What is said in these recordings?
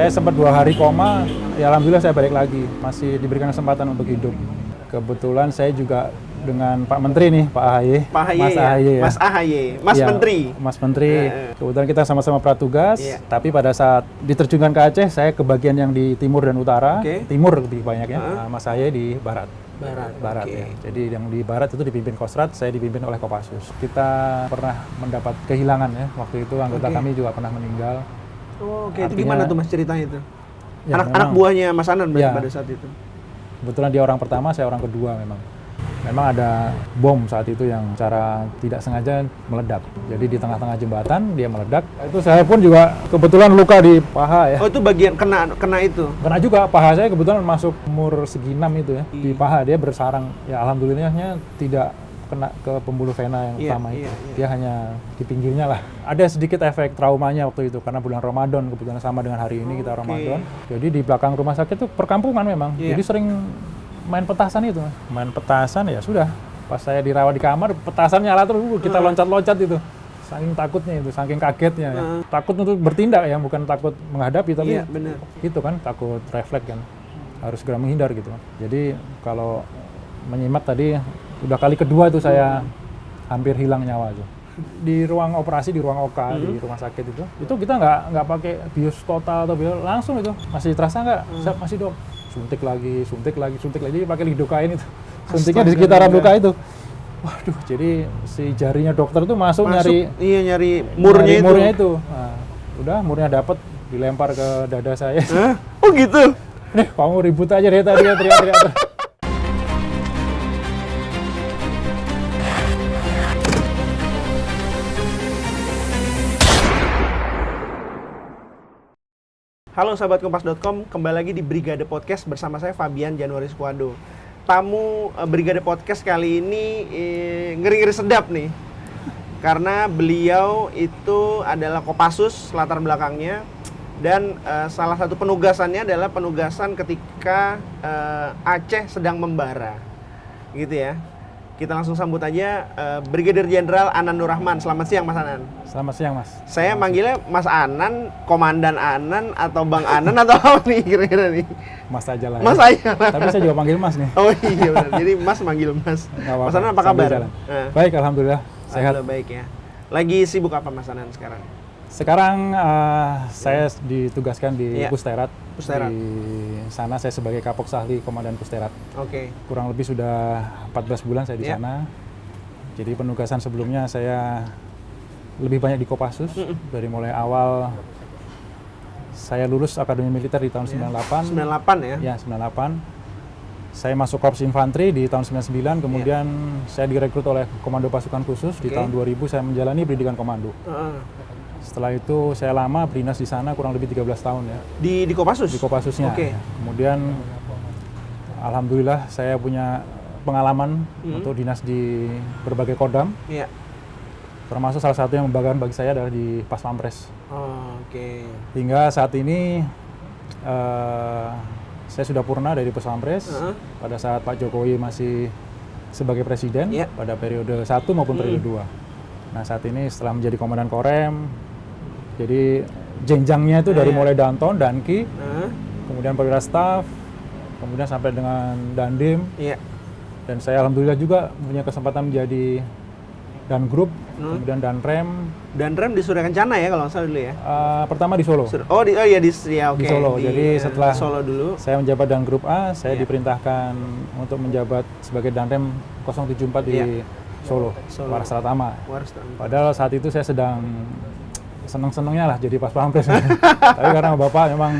Saya sempat 2 hari koma, ya alhamdulillah saya balik lagi, masih diberikan kesempatan untuk hidup. Kebetulan saya juga dengan Pak Menteri nih, Pak AHY. Pak AHY, Mas AHY ya. Mas AHY, Mas Ya, Menteri. Mas Menteri. Kebetulan kita sama-sama pratugas, tapi pada saat diterjunkan ke Aceh, saya ke bagian yang di timur dan utara. Timur lebih banyak ya, Mas AHY di barat. Barat ya. Jadi yang di barat itu dipimpin Kostrat, saya dipimpin oleh Kopassus. Kita pernah mendapat kehilangan ya, waktu itu anggota kami juga pernah meninggal. Itu gimana tuh Mas ceritanya itu? Ya, anak buahnya Mas Anan pada saat itu? Kebetulan dia orang pertama, saya orang kedua memang. Memang ada bom saat itu yang secara tidak sengaja meledak. Jadi di tengah-tengah jembatan dia meledak. Itu saya pun juga kebetulan luka di paha ya. Oh itu bagian kena itu? Kena juga, paha saya kebetulan masuk umur segi 6 itu ya. Di paha dia bersarang. Ya alhamdulillahnya tidak kena ke pembuluh vena yang utama itu. Dia hanya di pinggirnya lah. Ada sedikit efek traumanya waktu itu karena bulan Ramadan, kebetulan sama dengan hari ini kita Ramadan. Jadi di belakang rumah sakit itu perkampungan memang. Jadi sering main petasan itu. Main petasan ya sudah. Pas saya dirawat di kamar, petasan nyala terus kita loncat-loncat itu. Saking takutnya itu, saking kagetnya ya. Takut untuk bertindak ya, bukan takut menghadapi tapi gitu kan, takut refleks kan. Harus segera menghindar gitu. Jadi kalau menyimak tadi udah kali kedua tuh saya hampir hilang nyawa tuh. Di ruang operasi, di ruang OK, di rumah sakit itu kita nggak pakai bius total atau bius, langsung itu. Masih terasa nggak? Masih Dok. Suntik lagi, jadi pakai lidokain itu. Suntiknya di sekitaran luka itu. Waduh, jadi si jarinya dokter tuh masuk nyari murnya itu. Nah, udah murnya dapat, dilempar ke dada saya. Oh gitu? Kamu ribut aja deh tadi ya, teriak-teriak. Halo sahabat kompas.com, kembali lagi di Brigade Podcast bersama saya Fabian Januari Squado. Tamu Brigade Podcast kali ini ngeri-ngeri sedap nih. Karena beliau itu adalah Kopassus latar belakangnya. Dan salah satu penugasannya adalah penugasan ketika Aceh sedang membara. Gitu ya. Kita langsung sambut aja Brigadir Jenderal Anan Nur Rahman. Selamat siang Mas Anan. Selamat siang Mas. Saya manggilnya Mas Anan, Komandan Anan, atau Bang Anan atau apa nih kira-kira nih? Mas aja lah. Mas aja lah. Tapi saya juga panggil Mas nih. Oh iya benar. Jadi Mas manggil Mas. Mas Anan apa kabar? Baik, alhamdulillah. Sehat. Alhamdulillah baik ya. Lagi sibuk apa Mas Anan sekarang? Sekarang saya ditugaskan di Pusterat. Di sana saya sebagai Kapok Sahli Komandan Pusterat. Kurang lebih sudah 14 bulan saya di sana. Jadi penugasan sebelumnya saya lebih banyak di Kopassus. Dari mulai awal saya lulus Akademi Militer di tahun 98. 98 ya? Ya, 98. Saya masuk Korps Infanteri di tahun 99, kemudian saya direkrut oleh Komando Pasukan Khusus di tahun 2000 saya menjalani pendidikan komando. Setelah itu saya lama berdinas di sana kurang lebih 13 tahun ya. Di Kopassus? Di Kopassusnya. Kemudian alhamdulillah saya punya pengalaman untuk dinas di berbagai kodam. Termasuk salah satu yang membanggakan bagi saya adalah di Pas Pampres. Hingga saat ini saya sudah purna dari Pas Pampres pada saat Pak Jokowi masih sebagai presiden pada periode 1 maupun periode 2. Nah saat ini setelah menjadi Komandan Korem, jadi jenjangnya itu dari mulai Danton, Danki, kemudian Perwira Staf, kemudian sampai dengan Dandim, dan saya alhamdulillah juga punya kesempatan menjadi Dangrup, kemudian Danrem. Danrem di Surya Kencana ya kalau nggak salah dulu ya? Pertama di Solo. Di Solo. Jadi setelah Solo dulu, saya menjabat Dangrup A, saya diperintahkan untuk menjabat sebagai Danrem 074 di Solo. Waras Tama. Padahal saat itu saya sedang seneng-senengnya lah jadi Pas Pampres. Tapi karena Bapak memang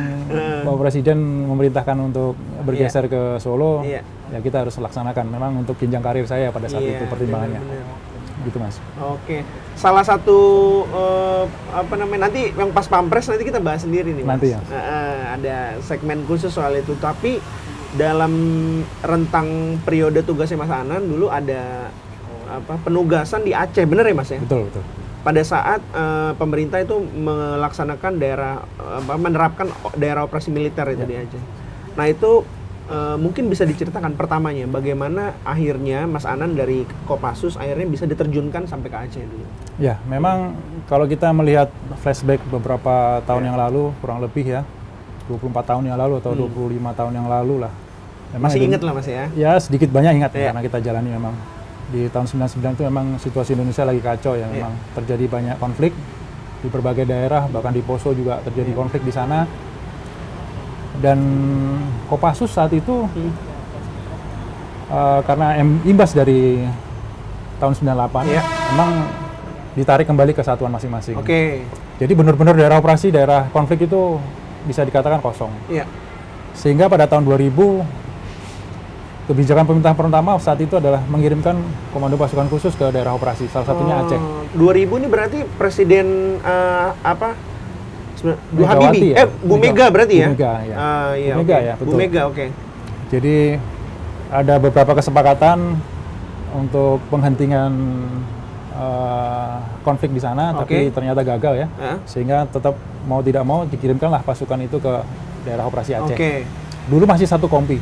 Bapak Presiden memerintahkan untuk bergeser ke Solo, ya kita harus laksanakan. Memang untuk jenjang karir saya pada saat itu pertimbangannya. Gitu Mas. Salah satu nanti yang Pas Pampres nanti kita bahas sendiri nih Mas. Nanti ya. Ada segmen khusus soal itu. Tapi dalam rentang periode tugasnya Mas Anan dulu ada penugasan di Aceh, bener ya Mas ya? Betul. Pada saat pemerintah itu melaksanakan menerapkan daerah operasi militer itu di Aceh. Nah itu mungkin bisa diceritakan pertamanya bagaimana akhirnya Mas Anan dari Kopassus akhirnya bisa diterjunkan sampai ke Aceh dulu. Ya, memang kalau kita melihat flashback beberapa tahun yang lalu kurang lebih ya, 24 tahun yang lalu atau 25 tahun yang lalu lah. Memang Masih ingat lah Mas ya? Ya sedikit banyak ingat ya, karena kita jalani memang. Di tahun 99 itu memang situasi Indonesia lagi kacau ya, memang terjadi banyak konflik di berbagai daerah, bahkan di Poso juga terjadi konflik di sana. Dan Kopassus saat itu karena imbas dari tahun 98 memang ditarik kembali ke satuan masing-masing. Jadi benar-benar daerah operasi, daerah konflik itu bisa dikatakan kosong. Sehingga pada tahun 2000 kebijakan pemerintah pertama saat itu adalah mengirimkan komando pasukan khusus ke daerah operasi, salah satunya Aceh. 2000 ini berarti Presiden Bu Habibie, ya? Bu Mega berarti ya? Bu Mega, ya. Bu Mega ya, betul. Bu Mega, Jadi ada beberapa kesepakatan untuk penghentian konflik di sana, tapi ternyata gagal ya. Sehingga tetap mau tidak mau dikirimkanlah pasukan itu ke daerah operasi Aceh. Dulu masih satu kompi.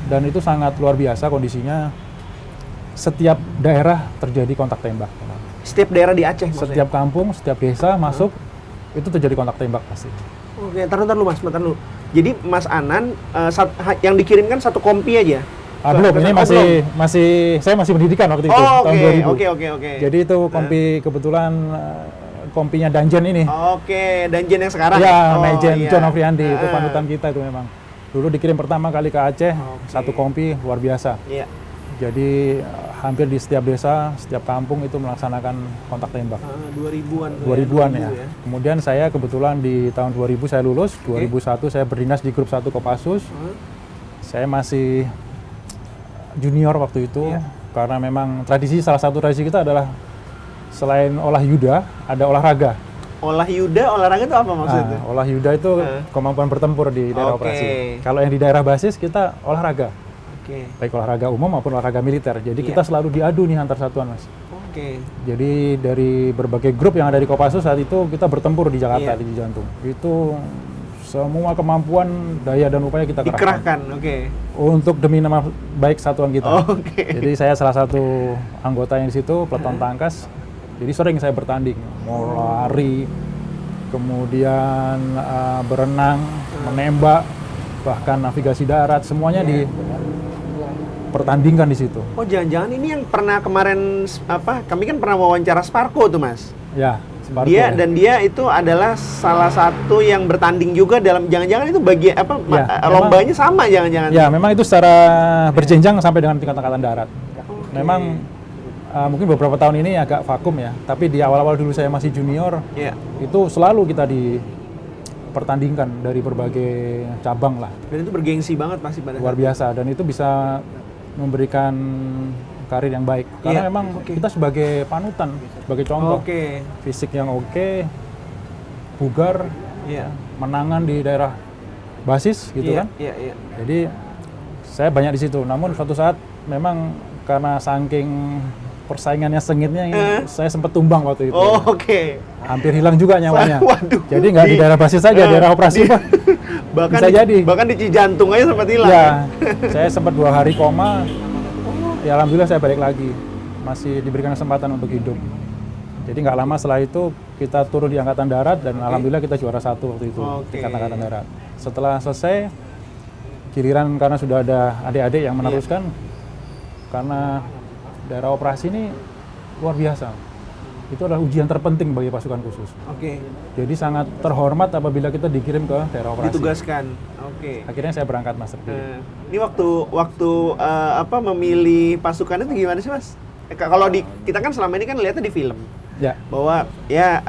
Dan itu sangat luar biasa kondisinya. Setiap daerah terjadi kontak tembak. Setiap daerah di Aceh maksudnya? Setiap kampung, setiap desa masuk, itu terjadi kontak tembak pasti. Bentar lu Mas, bentar lu. Jadi Mas Anan, yang dikirimkan satu kompi aja? Belum, ini saya masih pendidikan waktu itu, tahun 2000. Jadi itu kompi kebetulan kompinya Danjen ini. Danjen yang sekarang? Ya, Danjen John Afriandi, itu panutan kita itu memang. Dulu dikirim pertama kali ke Aceh, satu kompi luar biasa. Jadi hampir di setiap desa, setiap kampung itu melaksanakan kontak tembak. 2000-an ya. Kemudian saya kebetulan di tahun 2000 saya lulus, 2001 saya berdinas di grup 1 Kopassus. Saya masih junior waktu itu, karena memang salah satu tradisi kita adalah selain olah yuda, ada olahraga. Olah yuda, olahraga itu apa maksudnya? Olah yuda itu kemampuan bertempur di daerah operasi. Kalau yang di daerah basis kita olahraga. Baik olahraga umum maupun olahraga militer. Jadi kita selalu diadu nih antar satuan, Mas. Jadi dari berbagai grup yang ada di Kopassus saat itu kita bertempur di Jakarta, di Jantung. Itu semua kemampuan, daya dan upaya kita kerahkan. Untuk demi nama baik satuan kita. Jadi saya salah satu anggota yang di situ, peleton tangkas. Jadi sering saya bertanding, mau lari, kemudian berenang, menembak, bahkan navigasi darat, semuanya dipertandingkan di situ. Jangan-jangan ini yang pernah kemarin kami kan pernah wawancara Sparko tuh Mas. Ya, Sparko. Dan dia itu adalah salah satu yang bertanding juga dalam, jangan-jangan itu lombanya sama jangan-jangan. Ya, memang itu secara berjenjang sampai dengan tingkat angkatan darat. Memang mungkin beberapa tahun ini agak vakum ya, tapi di awal-awal dulu saya masih junior, itu selalu kita dipertandingkan dari berbagai cabang lah. Dan itu bergengsi banget pasti pada luar biasa, dan itu bisa memberikan karir yang baik. Karena memang kita sebagai panutan, sebagai contoh, fisik yang bugar, menangan di daerah basis gitu kan. Jadi saya banyak di situ. Namun suatu saat memang karena saking persaingannya sengitnya, saya sempat tumbang waktu itu. Hampir hilang juga nyawanya. Jadi nggak di daerah basis saja, daerah operasi pun bisa jadi. Bahkan di Cijantung aja sempat hilang. Ya, saya sempat 2 hari koma. Ya alhamdulillah saya balik lagi, masih diberikan kesempatan untuk hidup. Jadi nggak lama setelah itu kita turun di Angkatan Darat dan alhamdulillah kita juara 1 waktu itu di Angkatan Darat. Setelah selesai, giliran karena sudah ada adik-adik yang meneruskan, karena daerah operasi ini luar biasa. Itu adalah ujian terpenting bagi pasukan khusus. Jadi sangat terhormat apabila kita dikirim ke daerah operasi. Ditugaskan. Akhirnya saya berangkat, Mas. Ini waktu memilih pasukan itu gimana sih, Mas? Kalau kita kan selama ini kan lihatnya di film. Bahwa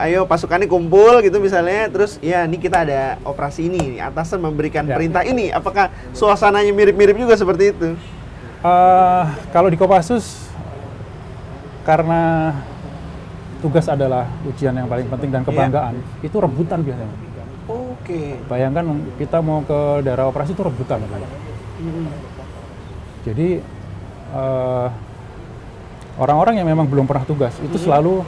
ayo pasukannya kumpul gitu misalnya, terus ini kita ada operasi ini, atasan memberikan perintah ini. Apakah suasananya mirip-mirip juga seperti itu? Kalau di Kopassus, karena tugas adalah ujian yang paling penting dan kebanggaan, itu rebutan biasanya. Bayangkan kita mau ke daerah operasi itu rebutan. Jadi orang-orang yang memang belum pernah tugas itu selalu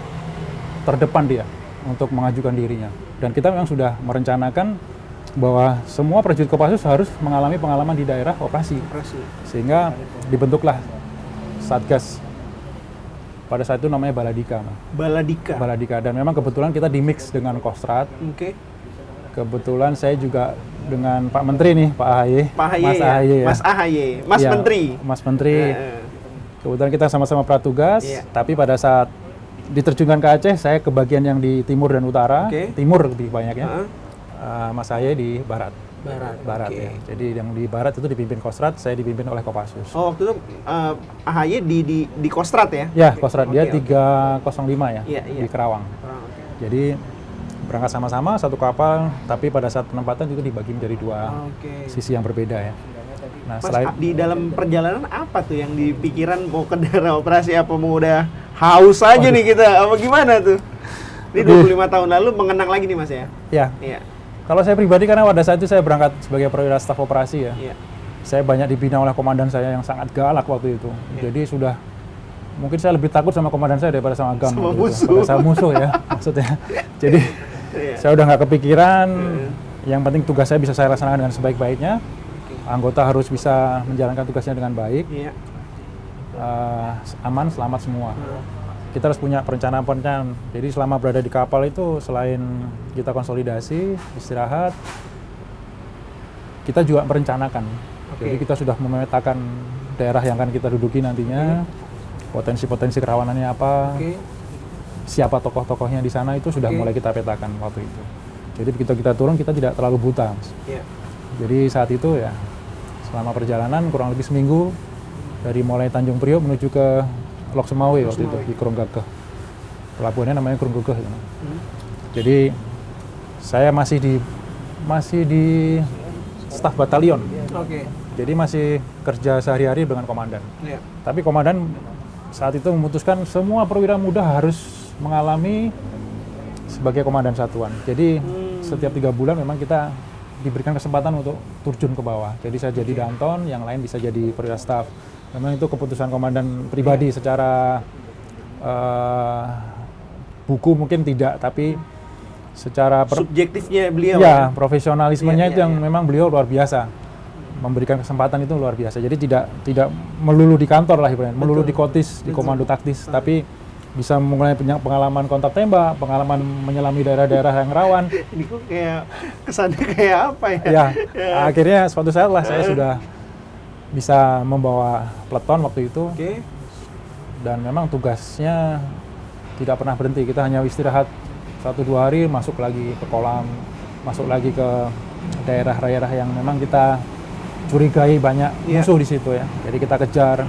terdepan dia untuk mengajukan dirinya. Dan kita memang sudah merencanakan bahwa semua prajurit Kopassus harus mengalami pengalaman di daerah operasi. Sehingga dibentuklah Satgas. Pada saat itu namanya Baladika. Baladika. Dan memang kebetulan kita di-mix dengan Kostrad. Kebetulan saya juga dengan Pak Menteri nih, Pak AHY. Mas AHY ya? Mas AHY, Mas ya, Menteri. Mas Menteri. Kebetulan kita sama-sama pratugas, tapi pada saat diterjunkan ke Aceh, saya ke bagian yang di timur dan utara, timur lebih banyaknya. Mas AHY di barat. Barat ya. Jadi yang di barat itu dipimpin Kostrad, saya dipimpin oleh Kopassus. Oh, waktu itu AHY di Kostrad ya? Ya, Kostrad. Dia 305 ya, di Kerawang. Jadi berangkat sama-sama satu kapal, tapi pada saat penempatan itu dibagi menjadi dua sisi yang berbeda ya. Nah, Mas, di dalam perjalanan apa tuh yang di pikiran, mau ke daerah operasi apa, mau udah haus aja nih kita, apa gimana tuh? Ini 25 tahun lalu mengenang lagi nih Mas ya? Iya. Kalau saya pribadi, karena pada saat itu saya berangkat sebagai perwira staf operasi ya. Saya banyak dibina oleh komandan saya yang sangat galak waktu itu. Jadi sudah, mungkin saya lebih takut sama komandan saya daripada sama Agam. Sama musuh ya, maksudnya. Jadi saya udah nggak kepikiran, yang penting tugas saya bisa saya laksanakan dengan sebaik-baiknya. Anggota harus bisa menjalankan tugasnya dengan baik, aman, selamat semua. Kita harus punya perencanaan. Jadi selama berada di kapal itu, selain kita konsolidasi, istirahat, kita juga merencanakan. Jadi kita sudah memetakan daerah yang akan kita duduki nantinya, potensi-potensi kerawanannya apa, siapa tokoh-tokohnya di sana, itu sudah mulai kita petakan waktu itu. Jadi begitu kita turun, kita tidak terlalu buta. Jadi saat itu ya, selama perjalanan kurang lebih seminggu, dari mulai Tanjung Priok menuju ke Lok Semawe waktu itu, di Kurung Gagah. Pelabuhannya namanya Kurung Gagah. Jadi saya masih di staf batalion. Jadi masih kerja sehari-hari dengan komandan. Tapi komandan saat itu memutuskan semua perwira muda harus mengalami sebagai komandan satuan. Jadi setiap 3 bulan memang kita diberikan kesempatan untuk terjun ke bawah. Jadi saya jadi Danton, yang lain bisa jadi perwira staf. Memang itu keputusan komandan pribadi, secara buku mungkin tidak, tapi secara subjektifnya beliau ya, profesionalismenya itu yang memang beliau luar biasa, memberikan kesempatan itu luar biasa. Jadi tidak melulu di kantor lah ibaratnya, melulu di kotis, di komando taktis, tapi bisa mulai pengalaman kontak tembak, pengalaman menyelami daerah-daerah yang rawan. Ini kok kayak kesannya kayak apa ya? Ya, akhirnya suatu saat lah saya sudah bisa membawa peleton waktu itu. Dan memang tugasnya tidak pernah berhenti. Kita hanya istirahat 1-2 hari, masuk lagi ke kolam, masuk lagi ke daerah-daerah yang memang kita curigai banyak musuh di situ ya. Jadi kita kejar.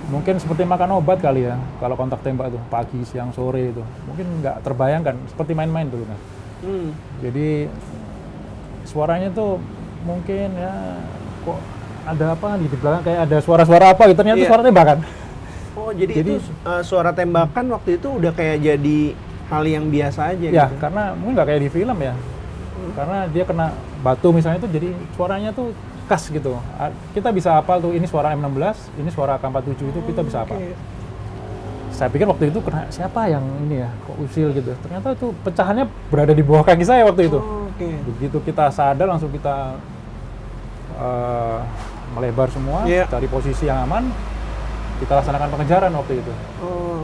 Mungkin seperti makan obat kali ya, kalau kontak tembak itu pagi, siang, sore itu. Mungkin nggak terbayangkan, seperti main-main dulu kan. Jadi suaranya tuh mungkin ya, kok ada apa di belakang, kayak ada suara-suara apa gitu, ternyata suara tembakan. Oh, jadi itu suara tembakan waktu itu udah kayak jadi hal yang biasa aja ya, gitu? Karena mungkin nggak kayak di film ya. Karena dia kena batu misalnya itu, jadi suaranya tuh khas gitu. Kita bisa hafal tuh, ini suara M16, ini suara AK-47, itu kita bisa hafal. Saya pikir waktu itu kena siapa yang ini ya, kok usil gitu. Ternyata itu pecahannya berada di bawah kaki saya waktu itu. Begitu kita sadar, langsung kita melebar semua, cari posisi yang aman, kita laksanakan pengejaran waktu itu.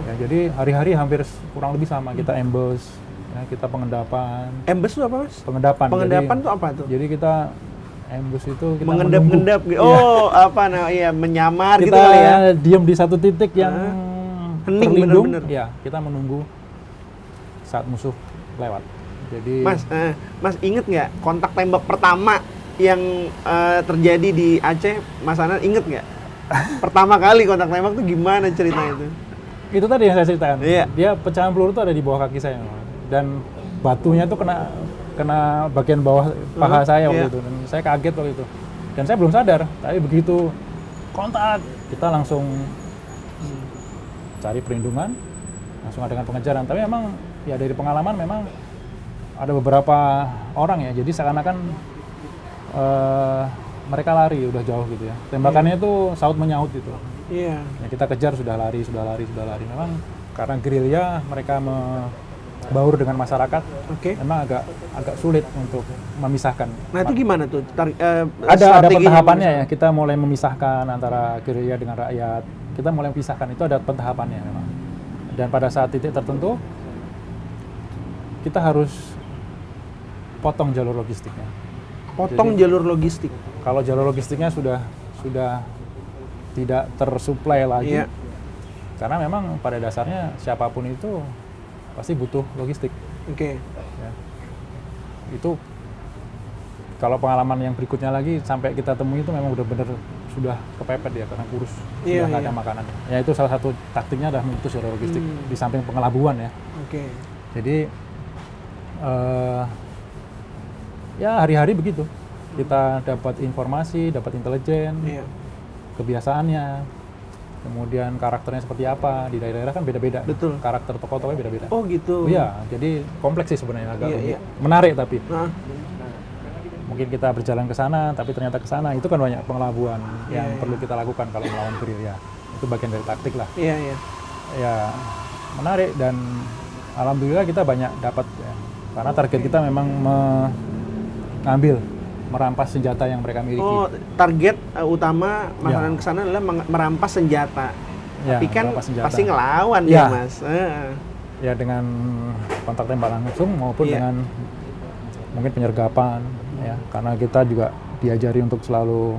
Ya, jadi hari-hari hampir kurang lebih sama, kita ambush, ya, kita pengendapan. Ambush itu apa Mas? Pengendapan. Pengendapan itu apa tuh? Jadi kita ambush itu kita mengendap-endap gitu. Apa menyamar kita gitu kali ya. Kita diam di satu titik yang hening, terlindung. bener-bener. Ya, kita menunggu saat musuh lewat. Jadi Mas inget nggak kontak tembak pertama yang terjadi di Aceh, Mas Anan inget nggak? Pertama kali kontak tembak tuh gimana ceritanya itu? Itu tadi yang saya ceritakan. Dia pecahan peluru itu ada di bawah kaki saya, dan batunya itu kena bagian bawah paha saya waktu itu, dan saya kaget waktu itu. Dan saya belum sadar, tapi begitu kontak, kita langsung cari perlindungan, langsung adakan pengejaran. Tapi memang ya dari pengalaman memang ada beberapa orang ya, jadi seakan-akan mereka lari udah jauh gitu ya. Tembakannya itu saut menyaut gitu. Ya, kita kejar sudah lari. Memang karena gerilya, mereka baur dengan masyarakat, memang agak sulit untuk memisahkan. Nah itu gimana tuh? Ada pentahapannya ya. Kita mulai memisahkan antara gerilya dengan rakyat. Kita mulai memisahkan, itu ada pentahapannya memang. Dan pada saat titik tertentu, kita harus potong jalur logistiknya. Potong jalur logistik. Kalau jalur logistiknya sudah tidak tersuplai lagi. Iya. Karena memang pada dasarnya siapapun itu pasti butuh logistik. Oke. Ya. Itu kalau pengalaman yang berikutnya lagi sampai kita temui itu memang benar-benar sudah kepepet ya karena kurus, sudah nggak ada makanan. Ya itu salah satu taktiknya adalah memutus jalur logistik di samping pengelabuan ya. Oke. Jadi ya hari-hari begitu kita dapat informasi, dapat intelijen, kebiasaannya, kemudian karakternya seperti apa. Di daerah-daerah kan beda-beda. Betul. Karakter tokoh-tokohnya beda-beda. Oh gitu. Iya, jadi kompleks sih sebenarnya agak menarik tapi. Mungkin kita berjalan ke sana, tapi ternyata ke sana itu kan banyak pengelabuan yang perlu kita lakukan kalau melawan gerilya. Itu bagian dari taktik lah. Iya. Ya menarik dan alhamdulillah kita banyak dapat ya. Karena target kita memang merampas senjata yang mereka miliki. Oh, target utama makanan ke sana adalah merampas senjata. Ya, tapi kan pasti ngelawan ya, Mas. Ya dengan kontak tembak langsung maupun dengan mungkin penyergapan ya, karena kita juga diajari untuk selalu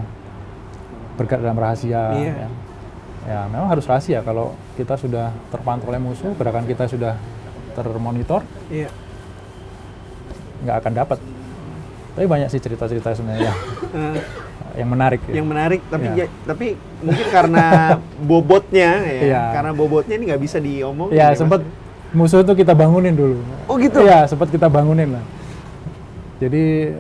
bergerak dalam rahasia ya memang harus rahasia. Kalau kita sudah terpantau oleh musuh, gerakan kita sudah termonitor, nggak akan dapat. Tapi banyak sih cerita-cerita sebenarnya yang menarik yang menarik, tapi mungkin karena bobotnya karena bobotnya ini nggak bisa diomongin ya sempat musuh itu kita bangunin dulu. Oh gitu? Iya, sempat kita bangunin lah. Jadi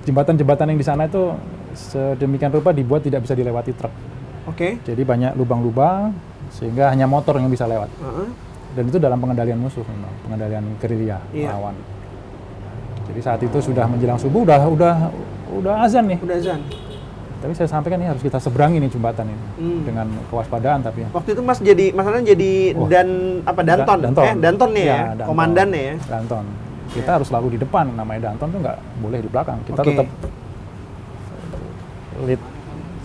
jembatan-jembatan yang di sana itu sedemikian rupa dibuat tidak bisa dilewati truk. Oke. Jadi banyak lubang-lubang sehingga hanya motor yang bisa lewat. Dan itu dalam pengendalian musuh memang, pengendalian gerilya lawan. Jadi saat itu sudah menjelang subuh, udah azan nih. Udah azan. Tapi saya sampaikan ini harus kita seberangi nih jembatan ini dengan kewaspadaan tapi. Waktu itu Mas jadi Danton. Danton nih ya, komandannya ya. Danton. Kita harus selalu di depan, namanya Danton tuh nggak boleh di belakang. Kita tetap lead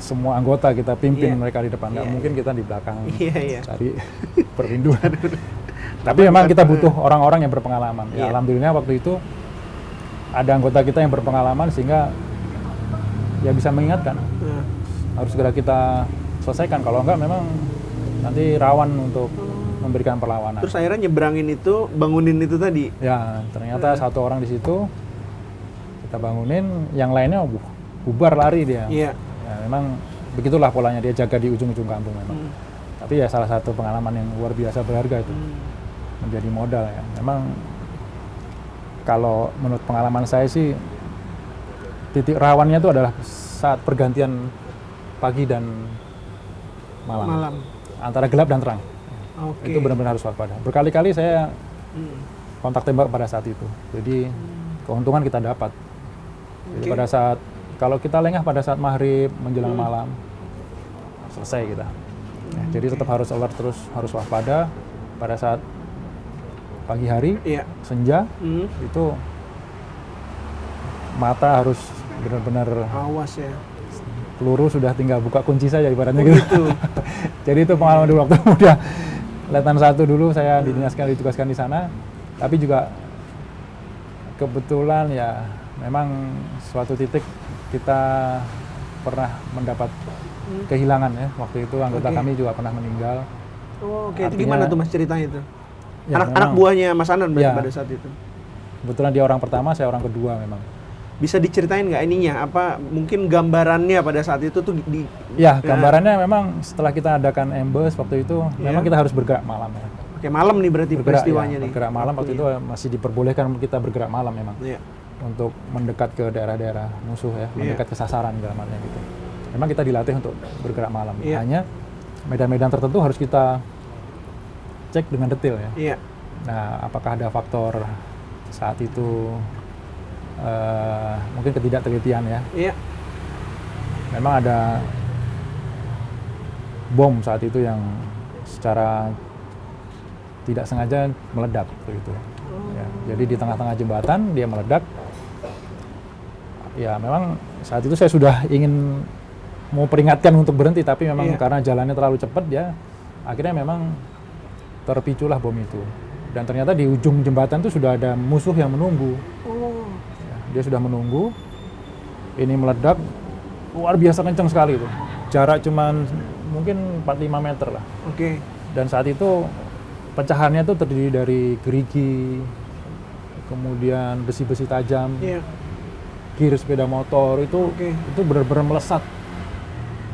semua anggota, kita pimpin mereka di depan. Nggak mungkin kita di belakang cari perlindungan. Tapi memang kita butuh orang-orang yang berpengalaman. Ya alhamdulillah waktu itu ada anggota kita yang berpengalaman sehingga ya bisa mengingatkan. Harus segera kita selesaikan, kalau enggak memang nanti rawan untuk memberikan perlawanan. Terus akhirnya nyebrangin itu, bangunin itu tadi? Ya, ternyata satu orang di situ kita bangunin, yang lainnya bubar lari dia. Ya, memang begitulah polanya, dia jaga di ujung-ujung kampung memang. Tapi ya salah satu pengalaman yang luar biasa berharga itu, menjadi modal ya. Memang kalau menurut pengalaman saya sih, titik rawannya itu adalah saat pergantian pagi dan malam. Antara gelap dan terang. Itu benar-benar harus waspada. Berkali-kali saya kontak tembak pada saat itu. Jadi keuntungan kita dapat. Jadi pada saat, kalau kita lengah pada saat maghrib menjelang malam, selesai kita. Jadi tetap harus alert terus, harus waspada. Pada saat pagi hari, senja, itu mata harus benar-benar awas ya. Peluru sudah tinggal buka kunci saja ibaratnya gitu. Jadi itu pengalaman dulu waktu udah Letnan 1 dulu saya ditugaskan di sana. Tapi juga kebetulan ya memang suatu titik kita pernah mendapat kehilangan ya. Waktu itu anggota kami juga pernah meninggal. Itu gimana tuh Mas ceritanya itu? Ya, anak buahnya Mas Anan pada saat itu? Kebetulan dia orang pertama, saya orang kedua memang. Bisa diceritain nggak ininya? Apa mungkin gambarannya pada saat itu tuh Ya, gambarannya memang setelah kita adakan ambush waktu itu, memang kita harus bergerak malam ya. Oke, malam nih berarti peristiwanya nih. Bergerak malam waktu itu masih diperbolehkan kita bergerak malam memang. Untuk mendekat ke daerah-daerah musuh ya, mendekat ke sasaran gambarnya gitu. Memang kita dilatih untuk bergerak malam. Hanya medan-medan tertentu harus kita cek dengan detail ya. Nah, apakah ada faktor saat itu mungkin ketidaktelitian ya. Memang ada bom saat itu yang secara tidak sengaja meledak begitu. Ya, jadi di tengah-tengah jembatan dia meledak. Ya memang saat itu saya sudah ingin mau peringatkan untuk berhenti, tapi memang karena jalannya terlalu cepat ya, akhirnya memang terpiculah bom itu. Dan ternyata di ujung jembatan itu sudah ada musuh yang menunggu. dia sudah menunggu, ini meledak, luar biasa kencang sekali itu. Jarak cuman mungkin 4-5 meter lah. Oke. Dan saat itu pecahannya itu terdiri dari gerigi, kemudian besi-besi tajam, kir sepeda motor itu benar-benar melesat.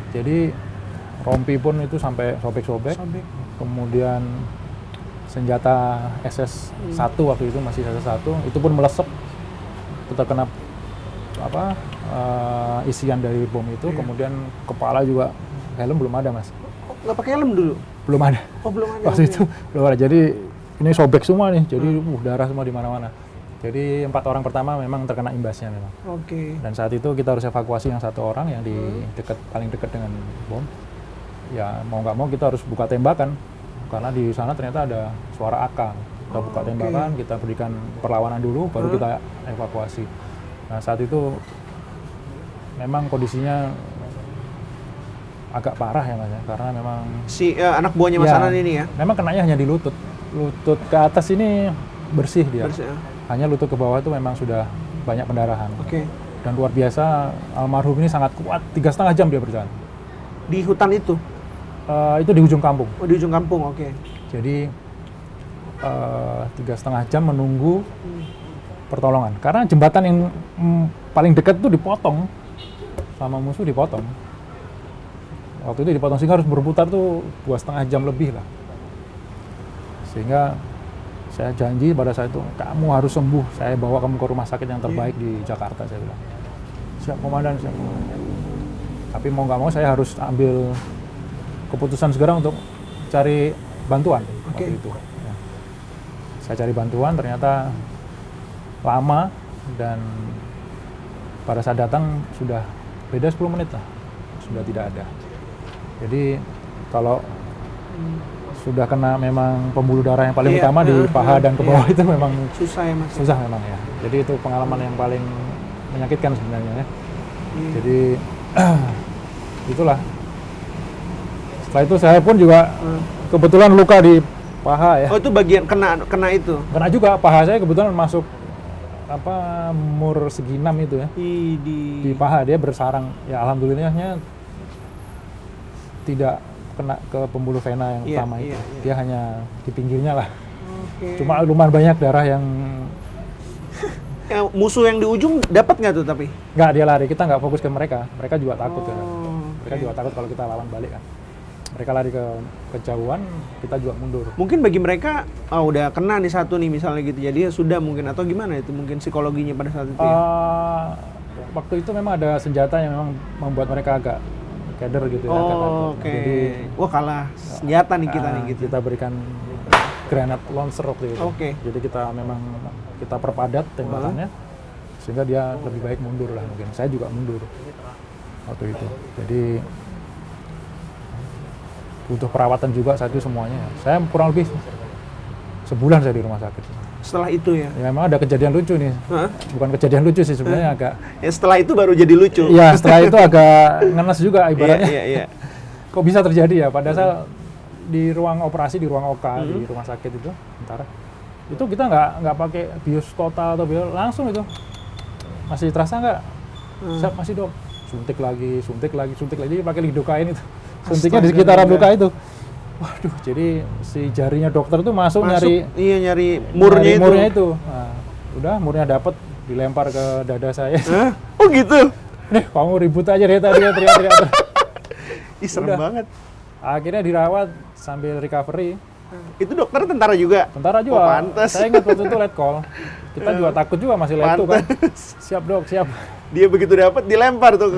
Jadi rompi pun itu sampai sobek-sobek. Kemudian senjata SS1 waktu itu masih SS1 itu pun melesep. Itu terkena isian dari bom itu. Kemudian kepala juga, helm belum ada, Mas. Nggak pakai helm dulu? Belum ada. Oh, belum ada. Waktu itu belum ada. Jadi ini sobek semua nih. Jadi darah semua di mana-mana. Jadi 4 orang pertama memang terkena imbasnya memang. Oke. Dan saat itu kita harus evakuasi yang 1 orang yang di paling dekat dengan bom. Ya mau nggak mau kita harus buka tembakan karena di sana ternyata ada suara AK. Kita buka tembakan, kita berikan perlawanan dulu, baru kita evakuasi. Nah saat itu memang kondisinya agak parah ya Mas ya, karena memang si anak buahnya Mas Anan ini ya? Memang kenanya hanya di lutut ke atas ini bersih dia. Hanya lutut ke bawah itu memang sudah banyak pendarahan. Dan luar biasa, almarhum ini sangat kuat, 3,5 jam dia berjalan. Di hutan itu? Itu di ujung kampung. Oh, di ujung kampung, oke. Jadi 3,5 jam menunggu pertolongan. Karena jembatan yang paling dekat itu dipotong sama musuh, dipotong. Waktu itu dipotong sehingga harus berputar tuh 2,5 jam lebih lah. Sehingga saya janji pada saat itu, kamu harus sembuh. Saya bawa kamu ke rumah sakit yang terbaik di Jakarta, saya bilang. Siap komandan, siap komandan. Tapi mau nggak mau saya harus ambil keputusan segera untuk cari bantuan waktu itu. Ya. Saya cari bantuan, ternyata lama dan pada saat datang sudah beda 10 menit lah, sudah tidak ada. Jadi kalau sudah kena memang pembuluh darah yang paling utama di paha dan ke bawah itu memang susah ya Mas? Susah memang ya. Jadi itu pengalaman yang paling menyakitkan sebenarnya ya. Jadi itulah. Setelah itu saya pun juga kebetulan luka di paha ya. Oh itu bagian kena itu? Kena juga, paha saya kebetulan masuk mur segi 6 itu ya. Di paha dia bersarang. Ya alhamdulillahnya tidak kena ke pembuluh vena yang utama itu. Dia hanya di pinggirnya lah. Cuma lumayan banyak darah yang musuh yang di ujung dapat nggak tuh tapi? Nggak, dia lari. Kita nggak fokus ke mereka. Mereka juga takut kan. Mereka juga takut kalau kita lawan balik kan. Mereka lari ke kejauhan, kita juga mundur. Mungkin bagi mereka udah kena nih satu nih misalnya gitu. Jadi sudah mungkin atau gimana itu mungkin psikologinya pada saat itu ya? Waktu itu memang ada senjata yang memang membuat mereka agak keder gitu ya. Jadi wah kalah senjata nih kita nih gitu. Kita berikan granat launcher waktu itu. Jadi kita perpadat tembakannya sehingga dia lebih baik mundur lah mungkin. Saya juga mundur waktu itu. Jadi butuh perawatan juga saat itu semuanya. Saya kurang lebih sebulan saya di rumah sakit. Setelah itu ya? Ya memang ada kejadian lucu nih. Bukan kejadian lucu sih sebenarnya agak. Ya setelah itu baru jadi lucu. Iya setelah itu agak ngenes juga ibaratnya. Iya. Kok bisa terjadi ya? Padahal di ruang operasi, di ruang OK di rumah sakit itu, bentar. Itu kita nggak pakai bius total atau bius, langsung itu. Masih terasa nggak? Siap masih dok. Suntik lagi, pakai lidokain itu. Suntiknya di sekitaran luka itu. Waduh, jadi si jarinya dokter tuh masuk nyari murnya itu. Nah, udah murnya dapat, dilempar ke dada saya. Oh gitu? Kamu ribut aja deh tadi ya, teriak-teriak. Ih serem banget. Akhirnya dirawat sambil recovery. Itu dokter tentara juga? Tentara juga. Oh, pantes. Saya ingat waktu itu letkol. Kita juga takut juga masih letkol kan. Siap dok, siap. Dia begitu dapat dilempar tuh ke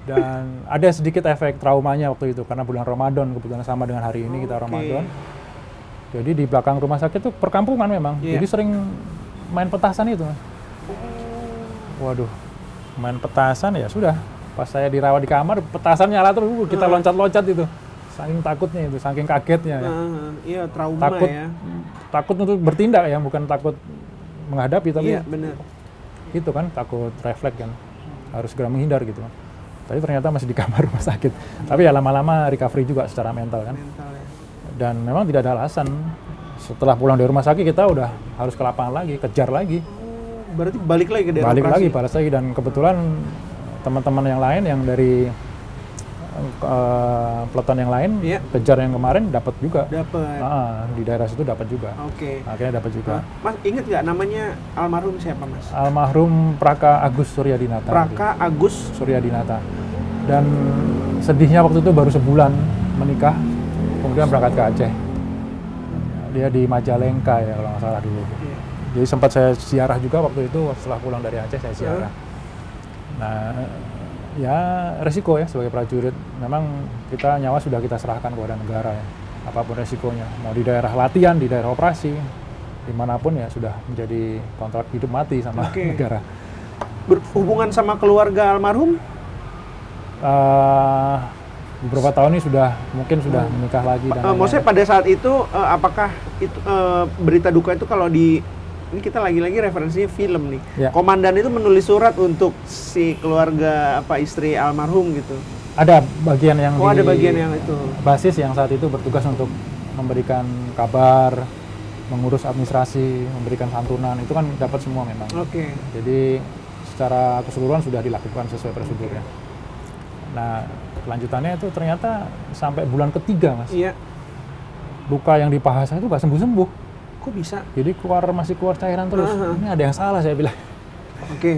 Dan ada sedikit efek traumanya waktu itu karena bulan Ramadan, kebetulan sama dengan hari ini kita Ramadan. Jadi di belakang rumah sakit itu perkampungan memang. Jadi sering main petasan itu. Waduh, main petasan ya sudah. Pas saya dirawat di kamar, petasan nyala terus, kita loncat-loncat itu. Saking takutnya itu, saking kagetnya. Iya, trauma Takut untuk bertindak ya, bukan takut menghadapi tapi. Iya, benar. Itu kan takut refleks kan. Harus segera menghindar gitu. Tapi ternyata masih di kamar rumah sakit. Tapi ya lama-lama recovery juga secara mental kan. Dan memang tidak ada alasan. Setelah pulang dari rumah sakit kita udah harus ke lapangan lagi, kejar lagi. Berarti balik lagi ke daerah balik operasi? balik lagi, dan kebetulan teman-teman yang lain yang dari peleton yang lain kejar yang kemarin dapat juga. Di daerah situ dapat juga. Akhirnya dapat juga. Mas inget nggak namanya almarhum siapa, Mas? Almarhum Praka Agus Suryadinata. Praka Agus Suryadinata. Dan sedihnya waktu itu baru sebulan menikah, kemudian berangkat ke Aceh. Dia di Majalengka ya kalau nggak salah dulu. Jadi sempat saya ziarah juga waktu itu, setelah pulang dari Aceh saya ziarah. Nah, ya resiko ya sebagai prajurit, memang kita nyawa sudah kita serahkan kepada negara ya, apapun resikonya, mau di daerah latihan, di daerah operasi, dimanapun ya sudah menjadi kontrak hidup mati sama negara. Berhubungan sama keluarga almarhum? Beberapa tahun ini mungkin sudah menikah lagi. Dan maksudnya pada saat itu apakah itu berita duka itu kalau ini kita lagi-lagi referensinya film nih. Komandan itu menulis surat untuk si keluarga istri almarhum gitu. Ada bagian yang ada bagian yang itu. Basis yang saat itu bertugas untuk memberikan kabar, mengurus administrasi, memberikan santunan, itu kan dapat semua memang. Jadi secara keseluruhan sudah dilakukan sesuai prosedurnya. Nah, kelanjutannya itu ternyata sampai bulan ketiga, Mas. Luka yang di paha saya itu nggak sembuh-sembuh. Kok bisa? Jadi masih keluar cairan terus. Ini ada yang salah, saya bilang.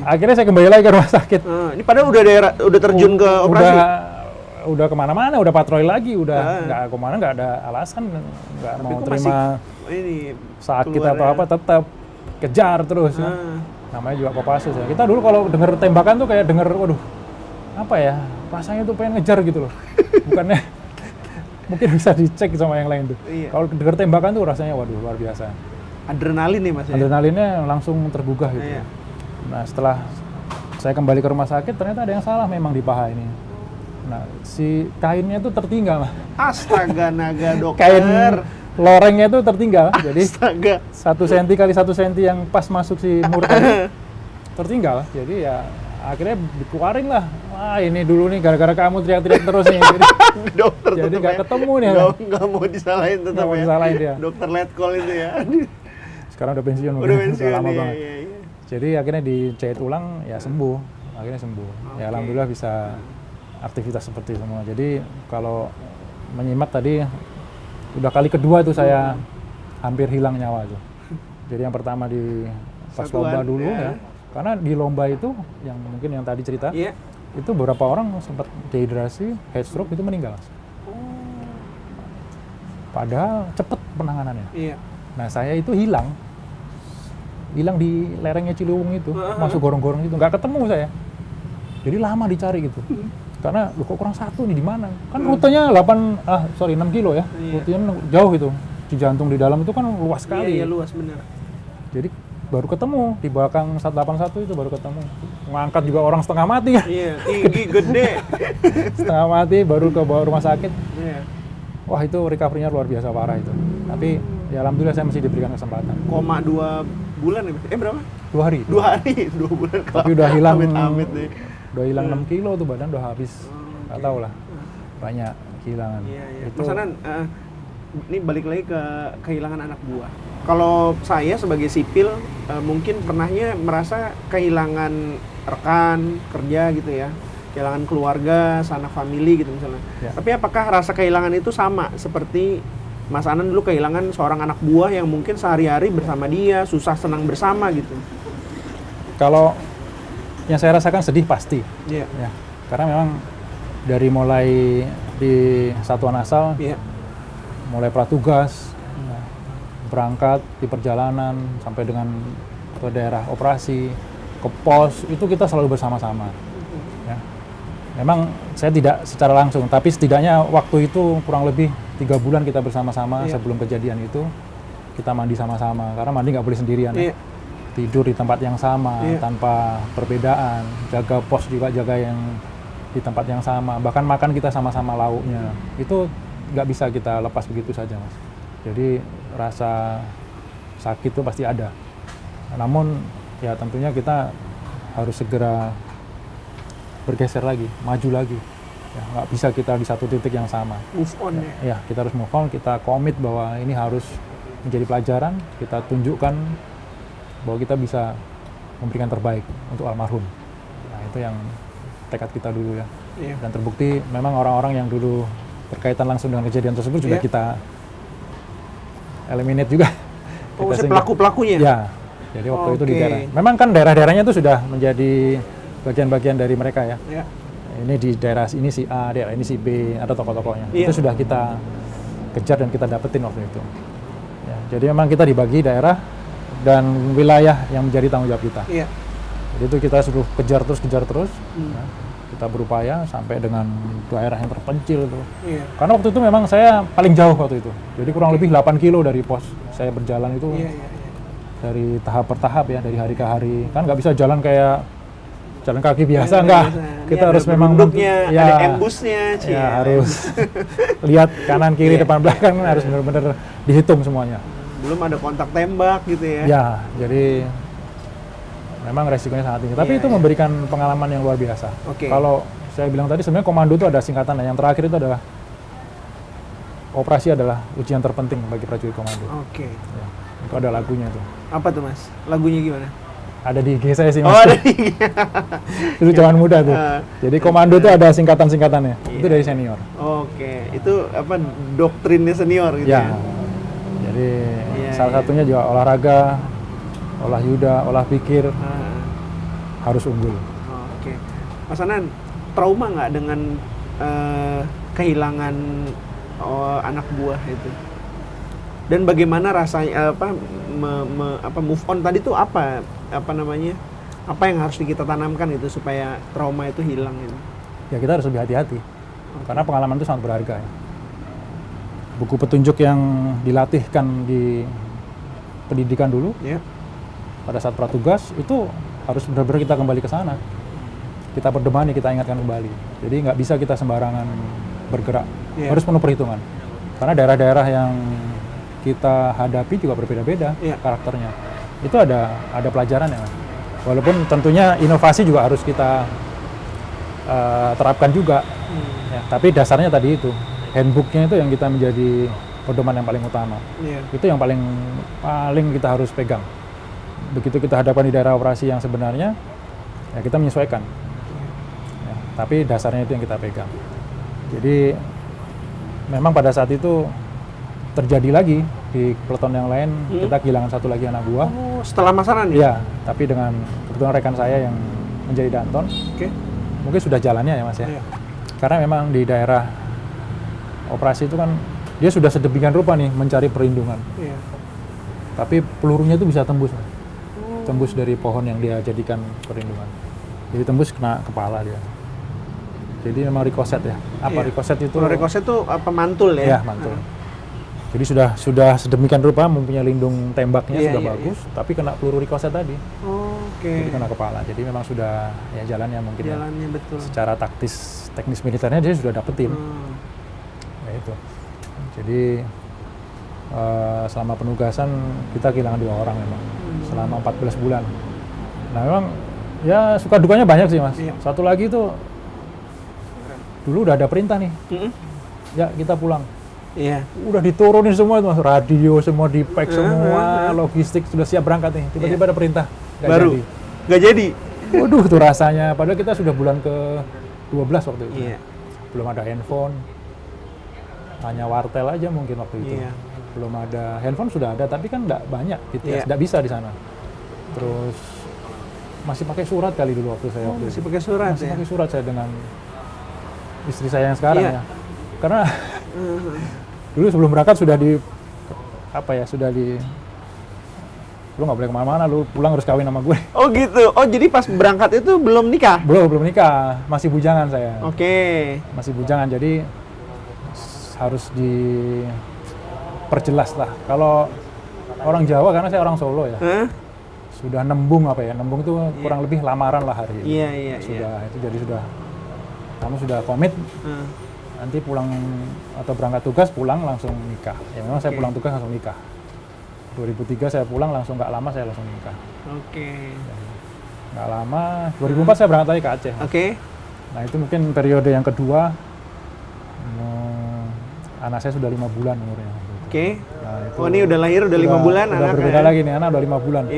Akhirnya saya kembali lagi ke rumah sakit. Ini padahal udah terjun ke operasi? Udah kemana-mana, udah patroli lagi, udah nggak kemana, nggak ada alasan, nggak mau terima sakit atau apa, tetap kejar terus. Namanya juga Kopassus ya. Kita dulu kalau denger tembakan tuh kayak denger, waduh, apa ya, rasanya tuh pengen ngejar gitu loh. Bukannya mungkin bisa dicek sama yang lain tuh. Kalau denger tembakan tuh rasanya waduh luar biasa. Adrenalin nih, Mas. Adrenalinnya langsung tergugah gitu. Nah, setelah saya kembali ke rumah sakit, ternyata ada yang salah memang di paha ini. Nah, si kainnya tuh tertinggal. Astaga naga, dokter. Kain lorengnya tuh tertinggal. Astaga. Jadi 1 cm kali 1 cm yang pas masuk si mur tadi tertinggal. Jadi ya akhirnya dikeluarin lah. Wah, ini dulu nih gara-gara kamu teriak-teriak terus nih. Dokter jadi nggak ketemu nih. Nggak mau disalahin tetap ya. Disalahin dia. Dokter letkol itu ya. Sekarang udah pensiun. Udah pensiun, lama banget. Jadi akhirnya dicait ulang, ya sembuh. Akhirnya sembuh. Ya alhamdulillah bisa aktivitas seperti semua. Jadi kalau menyimak tadi, udah kali kedua itu saya hampir hilang nyawa tuh. Jadi yang pertama di pas lomba dulu ya. Karena di lomba itu, yang mungkin yang tadi cerita, itu beberapa orang sempat dehidrasi, heat stroke, itu meninggal. Padahal cepet penanganannya. Nah, saya itu hilang di lerengnya Ciliwung itu, masuk gorong-gorong itu, nggak ketemu saya. Jadi lama dicari gitu. Karena kok kurang satu nih, di mana? Kan rutenya 6 kilo ya. Rutenya jauh itu. Cijantung di dalam itu kan luas sekali. Iya, luas benar. Jadi baru ketemu di belakang 181 itu baru ketemu. Ngangkat juga orang setengah mati ya. Iya, tinggi gede. Setengah mati baru ke bawah rumah sakit. Wah, itu recovery-nya luar biasa parah itu. Tapi ya alhamdulillah saya masih diberikan kesempatan. 2 bulan ya? Berapa? 2 hari. 2 hari, 2 bulan. Tapi udah hilang. Amit-amit nih. Udah hilang 6 kilo tuh, badan udah habis. Nggak tahu lah. Banyak kehilangan. Itu. Mas Anan, ini balik lagi ke kehilangan anak buah. Kalau saya sebagai sipil mungkin pernahnya merasa kehilangan rekan kerja gitu ya, kehilangan keluarga, sanak family gitu misalnya. Tapi apakah rasa kehilangan itu sama seperti Mas Anan dulu kehilangan seorang anak buah yang mungkin sehari-hari bersama dia, susah senang bersama gitu? Kalau yang saya rasakan sedih pasti. Ya, karena memang dari mulai di satuan asal, mulai pratugas, berangkat di perjalanan sampai dengan ke daerah operasi, ke pos, itu kita selalu bersama-sama. Ya. Memang saya tidak secara langsung, tapi setidaknya waktu itu kurang lebih 3 bulan kita bersama-sama sebelum kejadian itu, kita mandi sama-sama, karena mandi nggak boleh sendirian. Ya. Tidur di tempat yang sama, tanpa perbedaan, jaga pos juga jaga yang di tempat yang sama, bahkan makan kita sama-sama lauknya, itu nggak bisa kita lepas begitu saja, Mas. Jadi rasa sakit itu pasti ada. Namun ya tentunya kita harus segera bergeser lagi, maju lagi. Ya, nggak bisa kita di satu titik yang sama. Move on ya. Kita harus move on, kita komit bahwa ini harus menjadi pelajaran, kita tunjukkan bahwa kita bisa memberikan terbaik untuk almarhum. Nah itu yang tekad kita dulu ya. Iya. Dan terbukti memang orang-orang yang dulu berkaitan langsung dengan kejadian tersebut juga kita eliminate juga. Oh, pelaku-pelakunya? Ya, jadi waktu itu di daerah. Memang kan daerah-daerahnya itu sudah menjadi bagian-bagian dari mereka ya. Ya. Ini di daerah ini si A, daerah ini si B, ada tokoh-tokohnya. Iya. Itu sudah kita kejar dan kita dapetin waktu itu. Ya, jadi memang kita dibagi daerah dan wilayah yang menjadi tanggung jawab kita. Iya. Jadi itu kita suruh kejar terus. Ya. Kita berupaya sampai dengan daerah yang terpencil itu. Iya. Karena waktu itu memang saya paling jauh waktu itu. Jadi kurang lebih 8 kilo dari pos saya berjalan itu. Iya. Dari tahap per tahap ya, dari hari ke hari. Kan nggak bisa jalan kayak jalan kaki biasa, enggak. Kita harus memang ada embusnya, ya harus lihat kanan kiri depan belakang, harus benar-benar dihitung semuanya. Belum ada kontak tembak gitu ya. Ya, jadi memang resikonya sangat tinggi. Tapi itu memberikan pengalaman yang luar biasa. Kalau saya bilang tadi sebenarnya komando itu ada singkatan, yang terakhir itu adalah operasi adalah ujian terpenting bagi prajurit komando. Ya, itu ada lagunya itu. Apa tuh Mas? Lagunya gimana? Ada di IG saya sih Mas. Oh, ada di IG. Itu zaman muda tuh. Jadi komando tuh ada singkatan-singkatannya. Itu dari senior. Itu apa doktrinnya senior gitu ya. Jadi salah satunya juga olahraga, olah yuda, olah pikir harus unggul. Mas Anan, trauma nggak dengan kehilangan anak buah itu? Dan bagaimana rasanya move on tadi tuh apa namanya? Apa yang harus kita tanamkan itu supaya trauma itu hilang gitu? Ya kita harus lebih hati-hati. Karena pengalaman itu sangat berharga ya. Buku petunjuk yang dilatihkan di pendidikan dulu, pada saat pratugas itu harus benar-benar kita kembali ke sana. Kita berdemani, kita ingatkan kembali. Jadi nggak bisa kita sembarangan bergerak. Harus penuh perhitungan. Karena daerah-daerah yang kita hadapi juga berbeda-beda karakternya. Itu ada pelajarannya. Walaupun tentunya inovasi juga harus kita terapkan juga. Ya, tapi dasarnya tadi itu, handbooknya itu yang kita menjadi pedoman yang paling utama. Itu yang paling kita harus pegang. Begitu kita hadapkan di daerah operasi yang sebenarnya, ya kita menyesuaikan. Ya, tapi dasarnya itu yang kita pegang. Jadi memang pada saat itu terjadi lagi di peleton yang lain, kita kehilangan satu lagi anak buah. Oh, setelah Mas Anan ya? Iya, tapi dengan kebetulan rekan saya yang menjadi danton, mungkin sudah jalannya ya Mas ya. Karena memang di daerah operasi itu kan dia sudah sedemikian rupa nih mencari perlindungan. Tapi pelurunya itu bisa tembus, tembus dari pohon yang dia jadikan perlindungan. Jadi tembus kena kepala dia. Jadi memang rikoset ya. Apa rikoset itu? Rikoset itu apa mantul ya? Iya, mantul. Jadi sudah sedemikian rupa mempunyai lindung tembaknya sudah bagus, tapi kena peluru rikoset tadi. Jadi kena kepala. Jadi memang sudah ya jalannya mungkin. Jalannya betul. Secara teknis militernya dia sudah dapetin. Ya itu. Jadi selama penugasan kita kehilangan 2 orang memang selama 14 bulan. Nah memang ya suka dukanya banyak sih Mas. Satu lagi itu dulu udah ada perintah nih. Ya kita pulang. Udah diturunin semua itu Mas, radio semua di-pack semua, logistik sudah siap berangkat nih. Tiba-tiba ada perintah, nggak jadi. Waduh, itu rasanya. Padahal kita sudah bulan ke-12 waktu itu. Belum ada handphone, hanya wartel aja mungkin waktu itu. Belum ada handphone sudah ada, tapi kan nggak banyak gitu ya, nggak bisa di sana. Terus masih pakai surat kali dulu waktu saya. Masih pakai surat masih pakai surat saya dengan istri saya yang sekarang ya. Karena dulu sebelum berangkat sudah lu nggak boleh kemana-mana, lu pulang harus kawin sama gue. Oh gitu. Oh jadi pas berangkat itu belum nikah? Belum nikah, masih bujangan saya. Masih bujangan, jadi harus diperjelas lah. Kalau orang Jawa, karena saya orang Solo ya, sudah nembung nembung itu kurang lebih lamaran lah hari ini. Itu jadi kamu sudah komit. Nanti pulang atau berangkat tugas pulang langsung nikah. Ya memang saya pulang tugas langsung nikah. 2003 saya pulang langsung nggak lama saya langsung nikah. Nggak lama. 2004 saya berangkat lagi ke Aceh. Nah itu mungkin periode yang kedua. Anak saya sudah 5 bulan umurnya. Nah, ini udah lahir udah 5 bulan udah berbeda lagi nih, anak udah 5 bulan.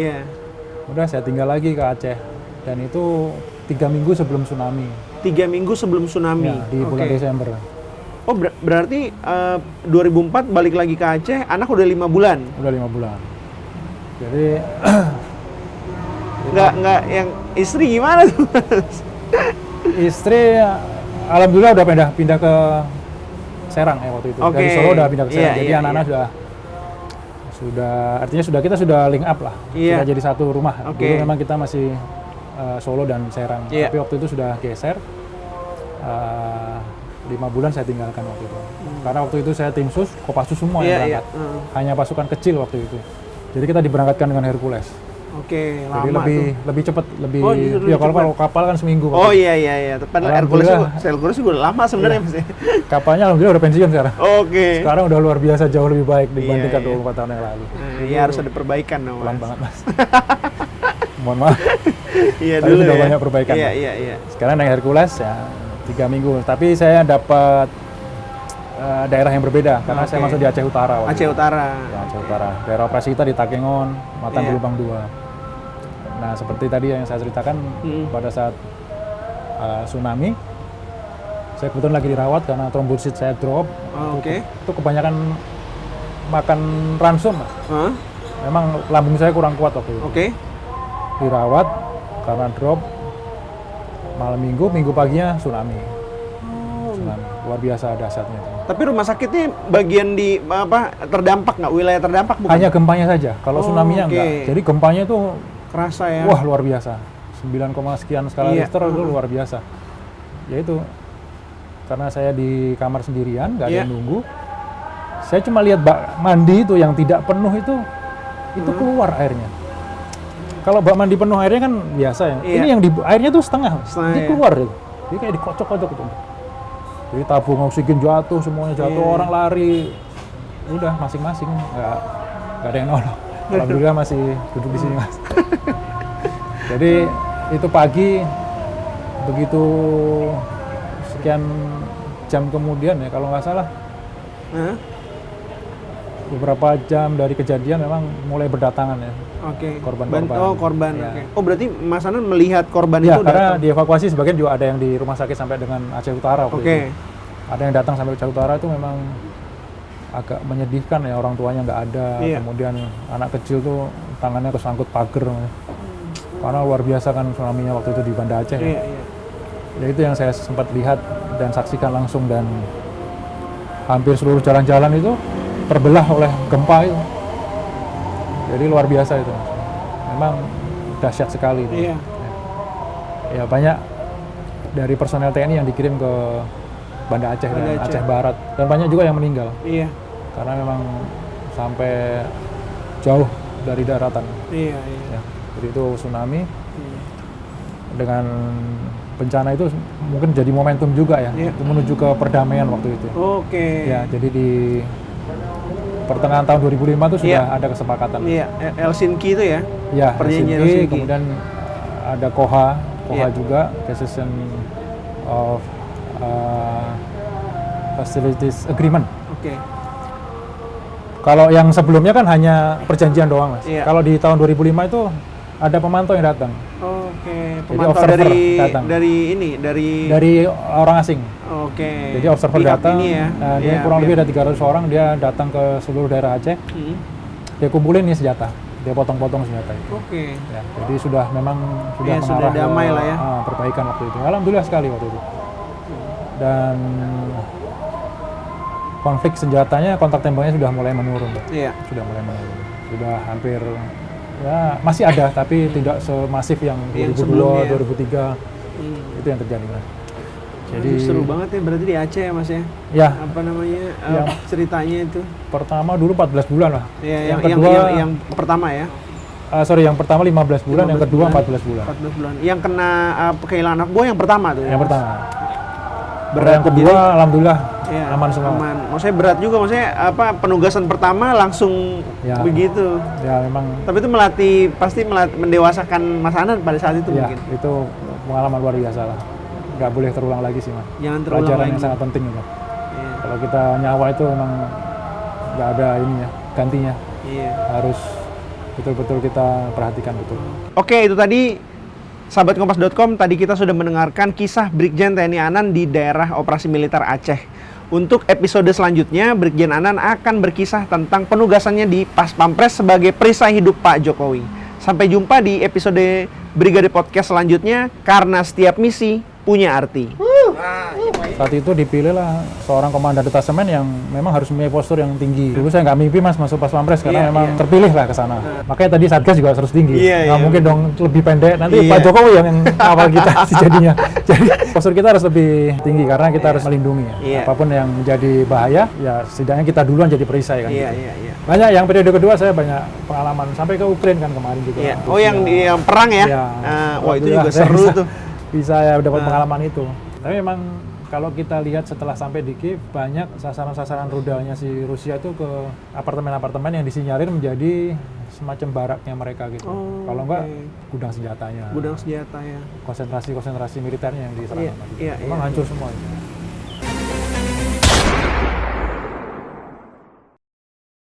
Udah saya tinggal lagi ke Aceh. Dan itu 3 minggu sebelum tsunami. 3 minggu sebelum tsunami? Ya, di bulan Desember. Oh berarti 2004 balik lagi ke Aceh, anak udah 5 bulan? Udah 5 bulan. Jadi nggak yang istri gimana tuh? Istri alhamdulillah udah pindah ke Serang ya waktu itu. Dari Solo udah pindah ke Serang. Jadi anak-anak sudah kita sudah link up lah. Sudah jadi satu rumah. Dulu memang kita masih Solo dan Serang. Tapi waktu itu sudah geser. 5 bulan saya tinggalkan waktu itu. Karena waktu itu saya tim sus, Kopassus semua yang berangkat. Hanya pasukan kecil waktu itu. Jadi kita diberangkatkan dengan Hercules. Oke, jadi lama lebih cepat, ya kalau kapal kan seminggu. Oh iya. Padahal Hercules juga lama sebenarnya Mas. Kapalnya alhamdulillah udah pensiun sekarang. Oke. Sekarang udah luar biasa, jauh lebih baik dibandingkan 24 tahun yang lalu. Iya, harus ada perbaikan dong, Mas. Pelan banget, Mas. Mohon maaf. Iya, dulu sudah banyak perbaikan. Iya. Sekarang naik Hercules ya 3 minggu. Tapi saya dapat daerah yang berbeda karena saya masuk di Aceh Utara. Aceh Utara. Ya, Aceh Utara. Daerah operasi kita di Takengon, Matang Gelubang 2. Nah, seperti tadi yang saya ceritakan pada saat tsunami, saya kebetulan lagi dirawat karena trombosit saya drop. Itu kebanyakan makan ransum, Mas. Memang lambung saya kurang kuat waktu itu. Dirawat karena drop. Malam minggu paginya tsunami. Luar biasa dahsyatnya. Tapi rumah sakitnya bagian di terdampak nggak? Wilayah terdampak bukan? Hanya gempanya saja. Kalau tsunami-nya enggak. Jadi gempanya itu kerasa ya. Wah, luar biasa. 9, sekian skala Richter itu luar biasa. Ya itu karena saya di kamar sendirian, nggak ada yang nunggu. Saya cuma lihat bak mandi itu yang tidak penuh itu keluar airnya. Kalau bak mandi penuh airnya kan biasa ya. Ini yang airnya tuh setengah. Dia keluar gitu. Dia kayak dikocok-kocok gitu. Jadi tabung oksigen jatuh, semuanya jatuh, orang lari. Udah masing-masing, nggak ada yang nolong. Alhamdulillah masih duduk di sini, Mas. Jadi itu pagi, begitu sekian jam kemudian ya kalau nggak salah, beberapa jam dari kejadian memang mulai berdatangan ya. Korban-korban. Korban. Ya. Oh berarti Mas Anan melihat korban itu karena dievakuasi sebagian juga ada yang di rumah sakit sampai dengan Aceh Utara. Ada yang datang sampai Aceh Utara itu memang agak menyedihkan ya, orang tuanya nggak ada, kemudian anak kecil tuh tangannya kesangkut pagar, karena luar biasa kan tsunami-nya waktu itu di Banda Aceh. Ya itu yang saya sempat lihat dan saksikan langsung, dan hampir seluruh jalan-jalan itu terbelah oleh gempa itu. Jadi luar biasa itu, memang dahsyat sekali itu. Ya banyak dari personel TNI yang dikirim ke Banda Aceh dan Aceh Barat, dan banyak juga yang meninggal. Karena memang sampai jauh dari daratan. Ya, jadi itu tsunami dengan bencana itu mungkin jadi momentum juga ya, untuk menuju ke perdamaian waktu itu. Ya, jadi di pertengahan tahun 2005 itu sudah ada kesepakatan. Helsinki itu ya? Ya, Helsinki. Kemudian ada KOHA juga, Decision of Facilities Agreement. Kalau yang sebelumnya kan hanya perjanjian doang, Mas. Kalau di tahun 2005 itu ada pemantau yang datang. Pemantau dari orang asing. Jadi observer datang. Dia kurang lebih ada 300 orang, dia datang ke seluruh daerah Aceh. Dia kumpulin nih senjata. Dia potong-potong senjata itu. Ya, jadi sudah mengarah damai lah ya. Perbaikan waktu itu. Alhamdulillah sekali waktu itu. Dan konflik senjatanya, kontak tembaknya sudah mulai menurun. Sudah hampir, ya masih ada, tapi tidak semasif yang 2002, 2003 itu yang terjadi. Jadi seru banget ya berarti di Aceh ya, Mas ya? Apa namanya ceritanya itu? Pertama dulu 14 bulan lah. Yang kedua yang pertama ya? Yang pertama 15 bulan, yang kedua 14 bulan. 14 bulan. Yang kena kehilangan anak buah yang pertama tuh. Yang pertama. Berat yang kedua alhamdulillah aman semua. Aman. Maksudnya berat juga, maksudnya penugasan pertama langsung begitu. Ya memang. Tapi itu pasti mendewasakan Mas Anan pada saat itu mungkin. Itu pengalaman luar biasa lah. Nggak boleh terulang lagi sih, Mas. Jangan terulang pelajaran lagi. Yang sangat penting itu. Kalau kita nyawa itu memang nggak ada ininya, gantinya. Harus betul-betul kita perhatikan betul. Oke, itu tadi sahabat kompas.com, tadi kita sudah mendengarkan kisah Brigjen TNI Anan di daerah operasi militer Aceh. Untuk episode selanjutnya, Brigjen Anan akan berkisah tentang penugasannya di Pas Pampres sebagai perisai hidup Pak Jokowi. Sampai jumpa di episode Brigade Podcast selanjutnya, karena setiap misi punya arti. Saat itu dipilihlah seorang komandan detasemen yang memang harus mempunyai postur yang tinggi. Dulu saya nggak mimpi Mas masuk Pas Pampres karena memang terpilih lah ke sana. Makanya tadi Satgas juga harus tinggi. Nggak mungkin dong lebih pendek. Nanti Pak Jokowi yang awal kita jadinya. Jadi postur kita harus lebih tinggi karena kita harus melindungi. Apapun yang menjadi bahaya, ya setidaknya kita duluan jadi perisai kan. Banyak yang periode kedua saya banyak pengalaman sampai ke Ukraina kan kemarin juga. Oh yang perang ya? Wah itu juga seru tuh. Bisa ya dapat pengalaman itu. Tapi memang kalau kita lihat setelah sampai di Kiev, banyak sasaran-sasaran rudalnya si Rusia itu ke apartemen-apartemen yang disinyalir menjadi semacam baraknya mereka gitu. Kalau enggak, gudang senjatanya. Gudang senjata ya. Konsentrasi militernya yang diserang. Memang hancur semua.